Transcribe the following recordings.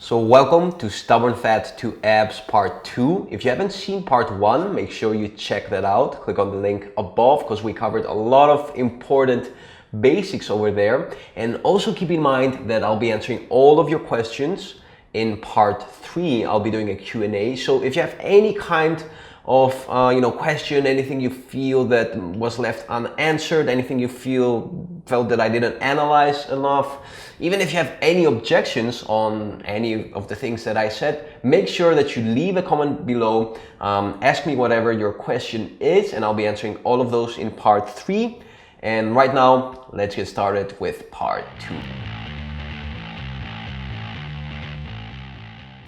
So welcome to Stubborn Fat to Abs Part 2. If you haven't seen Part 1, make sure you check that out. Click on the link above because we covered a lot of important basics over there. And also keep in mind that I'll be answering all of your questions in Part 3. I'll be doing a Q&A. So if you have any kind of question, anything you feel that was left unanswered, anything you felt that I didn't analyze enough, even if you have any objections on any of the things that I said, make sure that you leave a comment below. Ask me whatever your question is, and I'll be answering all of those in Part 3. And right now, let's get started with Part 2.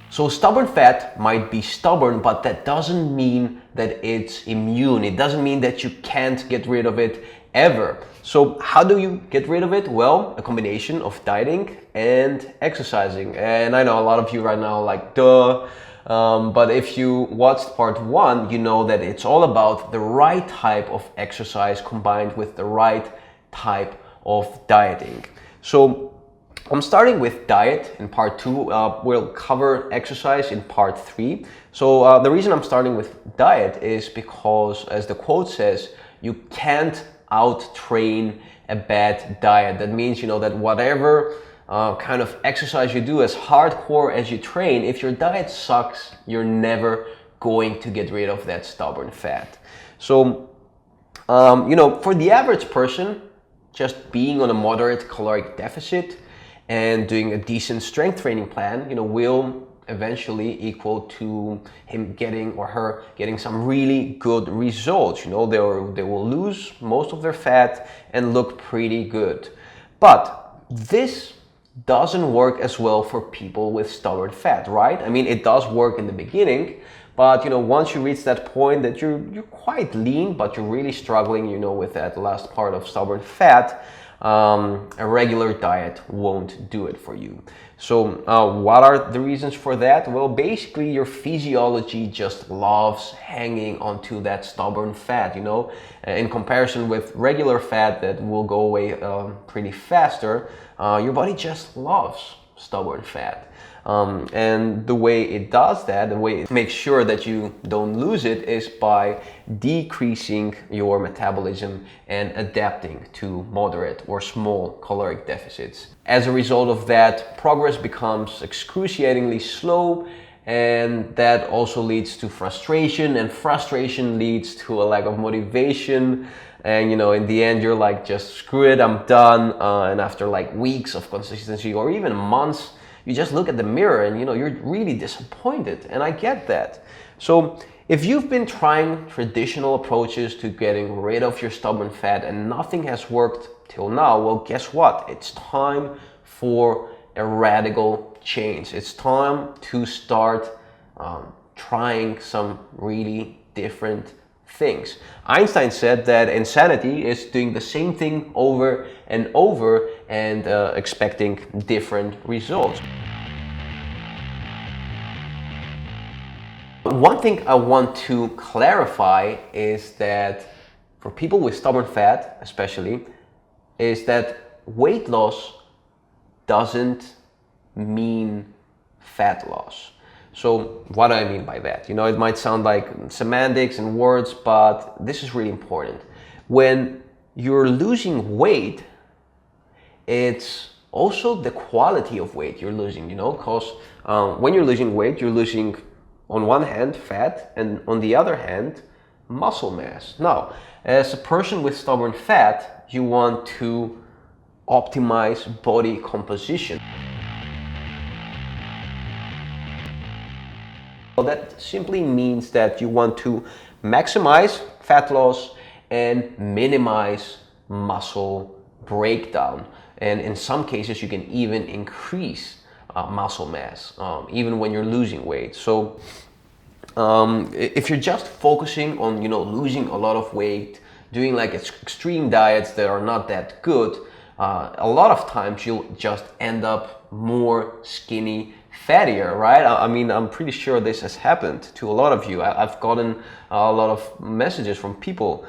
So stubborn fat might be stubborn, but that doesn't mean that it's immune. It doesn't mean that you can't get rid of it ever. So how do you get rid of it? Well, a combination of dieting and exercising. And I know a lot of you right now are like, duh. But if you watched Part 1, you know that it's all about the right type of exercise combined with the right type of dieting. So I'm starting with diet in Part 2. We'll cover exercise in Part 3. So the reason I'm starting with diet is because, as the quote says, you can't out-train a bad diet. That means, that whatever kind of exercise you do, as hardcore as you train, if your diet sucks, you're never going to get rid of that stubborn fat. So, for the average person, just being on a moderate caloric deficit and doing a decent strength training plan, will eventually equal to him getting or her getting some really good results. They will lose most of their fat and look pretty good. But this doesn't work as well for people with stubborn fat, right? I mean, it does work in the beginning, but once you reach that point that you're quite lean, but you're really struggling, with that last part of stubborn fat, a regular diet won't do it for you. So what are the reasons for that? Well, basically your physiology just loves hanging onto that stubborn fat, in comparison with regular fat that will go away pretty faster. Your body just loves stubborn fat. And the way it does that, the way it makes sure that you don't lose it, is by decreasing your metabolism and adapting to moderate or small caloric deficits. As a result of that, progress becomes excruciatingly slow, and that also leads to frustration, and frustration leads to a lack of motivation. And in the end, you're like, just screw it, I'm done. And after like weeks of consistency or even months, you just look at the mirror and you're really disappointed, and I get that. So if you've been trying traditional approaches to getting rid of your stubborn fat and nothing has worked till now, well, guess what? It's time for a radical change. It's time to start trying some really different things. Einstein said that insanity is doing the same thing over and over and expecting different results. One thing I want to clarify is that for people with stubborn fat especially, is that weight loss doesn't mean fat loss. So what do I mean by that? It might sound like semantics and words, but this is really important. When you're losing weight, it's also the quality of weight you're losing, because when you're losing weight, you're losing on one hand fat and on the other hand muscle mass. Now, as a person with stubborn fat, you want to optimize body composition. Well, that simply means that you want to maximize fat loss and minimize muscle breakdown. And in some cases, you can even increase muscle mass, even when you're losing weight. So if you're just focusing on, losing a lot of weight, doing like extreme diets that are not that good, a lot of times you'll just end up more skinny, fattier, right? I mean, I'm pretty sure this has happened to a lot of you. I've gotten a lot of messages from people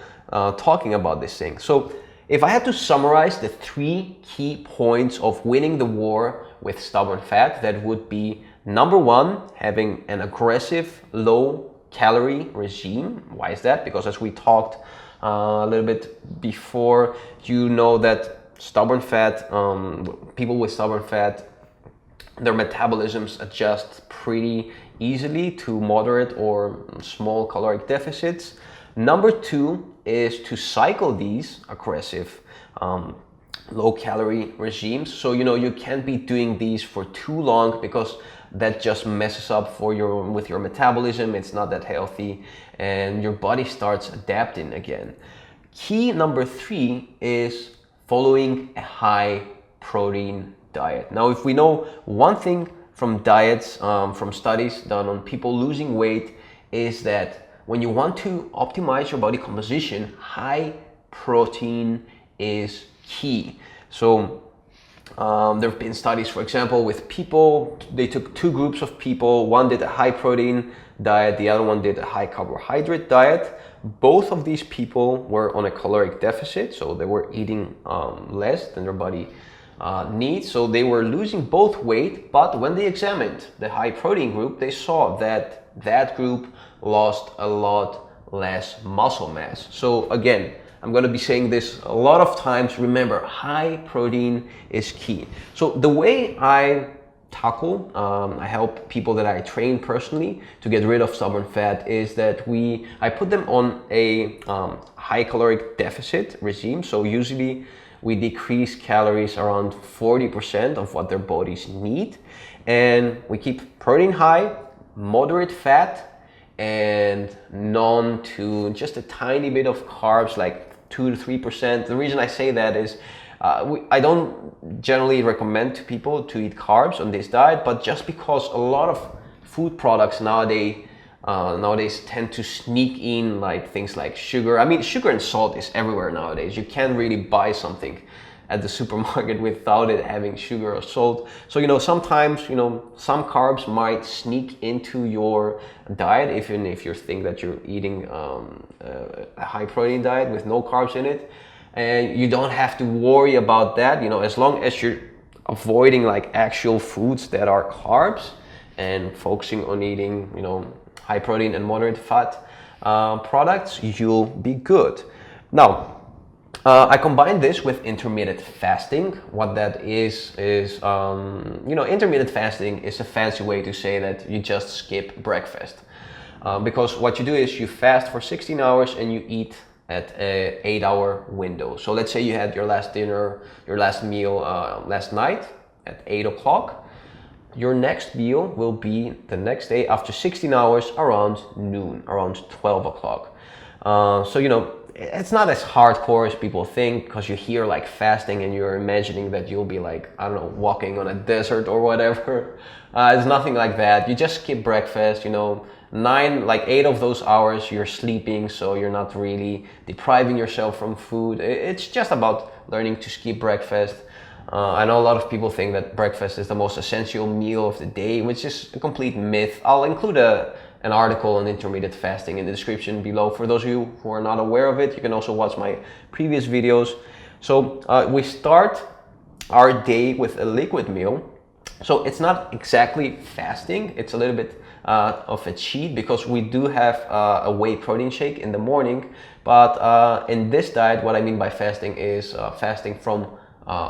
talking about this thing. So if I had to summarize the 3 key points of winning the war with stubborn fat, that would be Number one, having an aggressive, low calorie regime. Why is that? Because as we talked a little bit before, you know that stubborn fat, people with stubborn fat, their metabolisms adjust pretty easily to moderate or small caloric deficits. Number two is to cycle these aggressive low calorie regimes. So you can't be doing these for too long because that just messes up with your metabolism. It's not that healthy and your body starts adapting again. Key number three is following a high protein diet. Now, if we know one thing from diets, from studies done on people losing weight, is that when you want to optimize your body composition, high protein is key. So there have been studies, for example, with people. They took two groups of people. One did a high protein diet, the other one did a high carbohydrate diet. Both of these people were on a caloric deficit, so they were eating less than their body needs. So they were losing both weight, but when they examined the high protein group, they saw that that group lost a lot less muscle mass. So again, I'm going to be saying this a lot of times. Remember, high protein is key. So the way I tackle, I help people that I train personally to get rid of stubborn fat is that I put them on a high caloric deficit regime. So usually we decrease calories around 40% of what their bodies need. And we keep protein high, moderate fat, and none to just a tiny bit of carbs, like 2 to 3%. The reason I say that is I don't generally recommend to people to eat carbs on this diet, but just because a lot of food products nowadays tend to sneak in like things like sugar. I mean, sugar and salt is everywhere nowadays. You can't really buy something at the supermarket without it having sugar or salt. So sometimes some carbs might sneak into your diet, even if you think that you're eating a high protein diet with no carbs in it. And you don't have to worry about that, as long as you're avoiding like actual foods that are carbs and focusing on eating high protein and moderate fat products, you'll be good. Now, I combine this with intermittent fasting. What that is intermittent fasting is a fancy way to say that you just skip breakfast. Because what you do is you fast for 16 hours and you eat at an 8-hour window. So let's say you had your last dinner, your last meal last night at 8 o'clock. Your next meal will be the next day after 16 hours around noon, around 12 o'clock. So it's not as hardcore as people think, because you hear like fasting and you're imagining that you'll be like, I don't know, walking on a desert or whatever. It's nothing like that. You just skip breakfast, 8 of those hours you're sleeping, so you're not really depriving yourself from food. It's just about learning to skip breakfast. I know a lot of people think that breakfast is the most essential meal of the day, which is a complete myth. I'll include an article on intermittent fasting in the description below. For those of you who are not aware of it, you can also watch my previous videos. So we start our day with a liquid meal. So it's not exactly fasting, it's a little bit of a cheat, because we do have a whey protein shake in the morning. But in this diet, what I mean by fasting is fasting from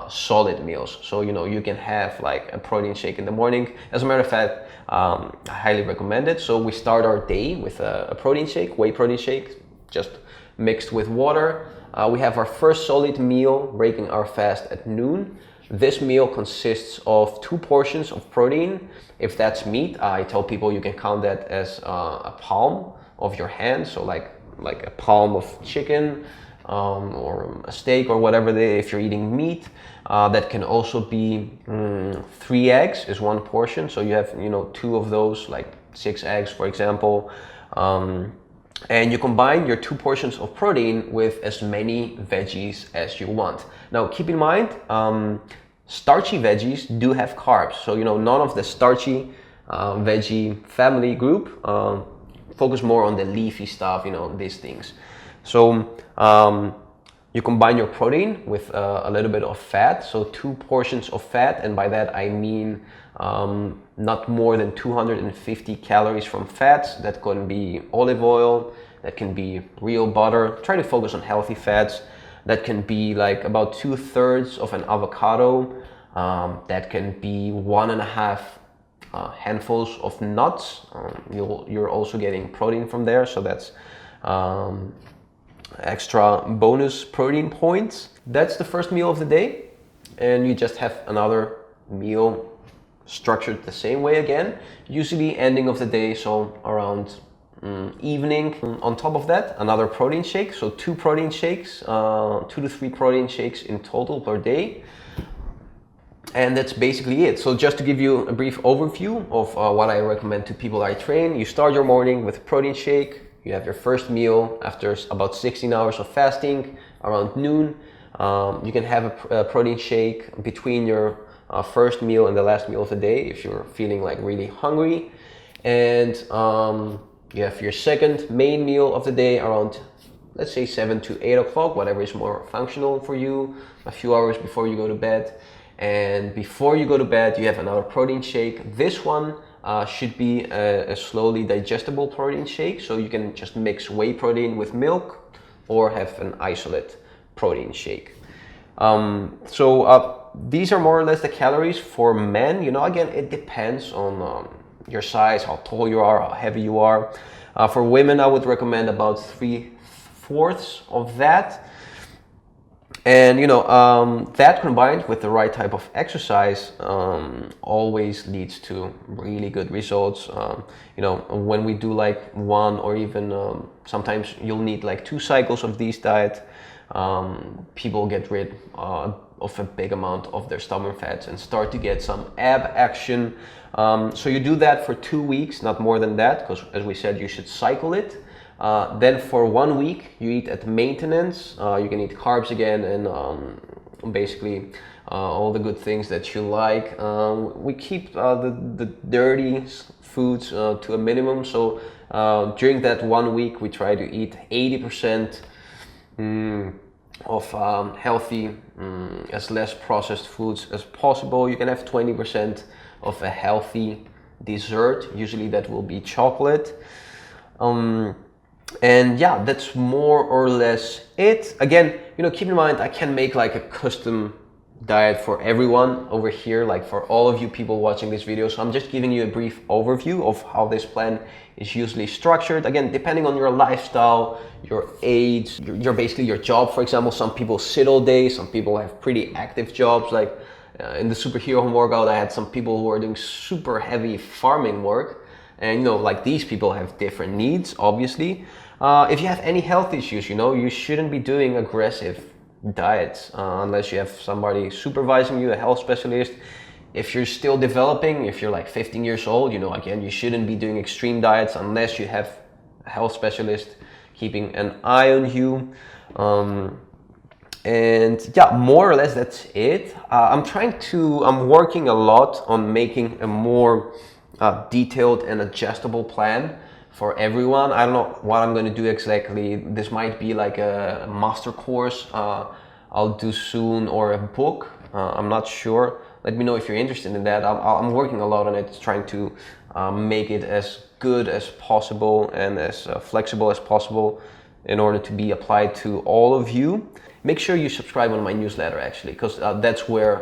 solid meals. So you can have like a protein shake in the morning. As a matter of fact, I highly recommend it. So we start our day with a protein shake, whey protein shake, just mixed with water. We have our first solid meal, breaking our fast at noon. This meal consists of 2 portions of protein. If that's meat, I tell people you can count that as a palm of your hand. So like a palm of chicken, or a steak or whatever. If you're eating meat, that can also be 3 eggs is 1 portion. So you have 2 of those, like 6 eggs, for example. And you combine your 2 portions of protein with as many veggies as you want. Now, keep in mind, starchy veggies do have carbs. So none of the starchy veggie family group focus more on the leafy stuff, these things. So You combine your protein with a little bit of fat, so 2 portions of fat, and by that I mean not more than 250 calories from fats. That can be olive oil, that can be real butter. Try to focus on healthy fats. That can be like about 2/3 of an avocado. That can be 1.5 handfuls of nuts. You're also getting protein from there, so that's extra bonus protein points. That's the first meal of the day, and you just have another meal structured the same way again, usually ending of the day, so around evening. On top of that, another protein shake, so 2 protein shakes, 2 to 3 protein shakes in total per day. And that's basically it. So just to give you a brief overview of what I recommend to people I train, you start your morning with a protein shake. You have your first meal after about 16 hours of fasting around noon. You can have a protein shake between your first meal and the last meal of the day if you're feeling like really hungry. And you have your second main meal of the day around, let's say 7 to 8 o'clock, whatever is more functional for you, a few hours before you go to bed. And before you go to bed, you have another protein shake. This one should be a slowly digestible protein shake, so you can just mix whey protein with milk or have an isolate protein shake. These are more or less the calories for men. You know, again, it depends on your size, how tall you are, how heavy you are. For women, I would recommend about 3/4 of that. And you know, that combined with the right type of exercise always leads to really good results. You know, when we do like 1 or even sometimes you'll need like 2 cycles of these diet, people get rid of a big amount of their stubborn fats and start to get some ab action. So you do that for 2 weeks, not more than that, because as we said, you should cycle it. Then for 1 week, you eat at maintenance. You can eat carbs again and basically all the good things that you like. We keep the dirty foods to a minimum. So during that 1 week, we try to eat 80% of healthy, as less processed foods as possible. You can have 20% of a healthy dessert. Usually that will be chocolate. And yeah, that's more or less it. Again, you know, keep in mind, I can make like a custom diet for everyone over here, like for all of you people watching this video. So I'm just giving you a brief overview of how this plan is usually structured. Again, depending on your lifestyle, your age, your basically your job. For example, some people sit all day, some people have pretty active jobs. Like in the superhero home workout, I had some people who are doing super heavy farming work. And you know, like these people have different needs, obviously. If you have any health issues, you know, you shouldn't be doing aggressive diets unless you have somebody supervising you, a health specialist. If you're still developing, if you're like 15 years old, you know, again, you shouldn't be doing extreme diets unless you have a health specialist keeping an eye on you. And yeah, more or less that's it. I'm working a lot on making a more detailed and adjustable plan for everyone. I don't know what I'm going to do exactly. This might be like a master course I'll do soon, or a book. I'm not sure. Let me know if you're interested in that. I'm working a lot on it, trying to make it as good as possible and as flexible as possible in order to be applied to all of you. Make sure you subscribe on my newsletter, actually, because that's where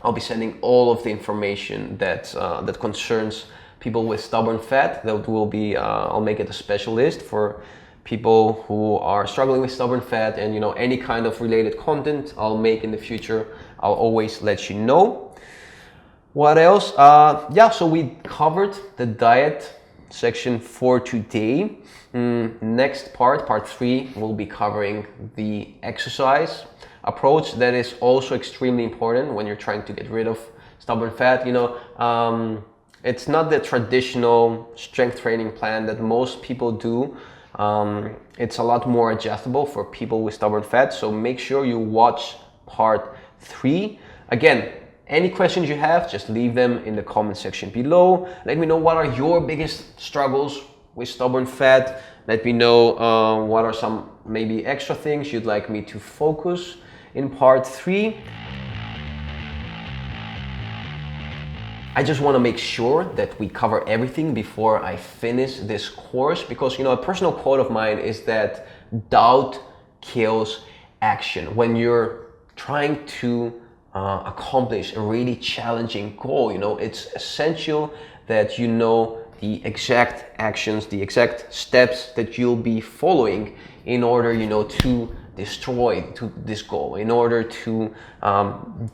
I'll be sending all of the information that concerns people with stubborn fat. That will be, I'll make it a special list for people who are struggling with stubborn fat, and you know, any kind of related content I'll make in the future, I'll always let you know. What else? Yeah, so we covered the diet section for today. Next part 3, we'll be covering the exercise approach. That is also extremely important when you're trying to get rid of stubborn fat. You know, it's not the traditional strength training plan that most people do. It's a lot more adjustable for people with stubborn fat. So make sure you watch part 3. Again, any questions you have, just leave them in the comment section below. Let me know what are your biggest struggles with stubborn fat. Let me know what are some maybe extra things you'd like me to focus in part 3. I just want to make sure that we cover everything before I finish this course, because a personal quote of mine is that doubt kills action. When you're trying to accomplish a really challenging goal, it's essential that you know the exact actions, the exact steps that you'll be following in order, to destroy this goal, in order to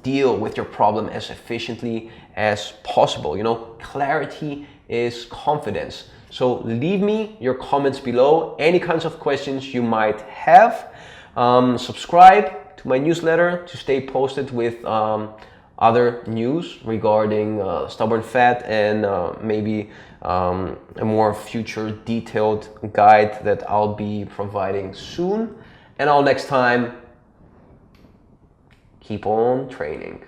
deal with your problem as efficiently as possible. Clarity is confidence. So leave me your comments below, any kinds of questions you might have. Subscribe to my newsletter to stay posted with other news regarding stubborn fat, and maybe a more future detailed guide that I'll be providing soon. And until next time, keep on training.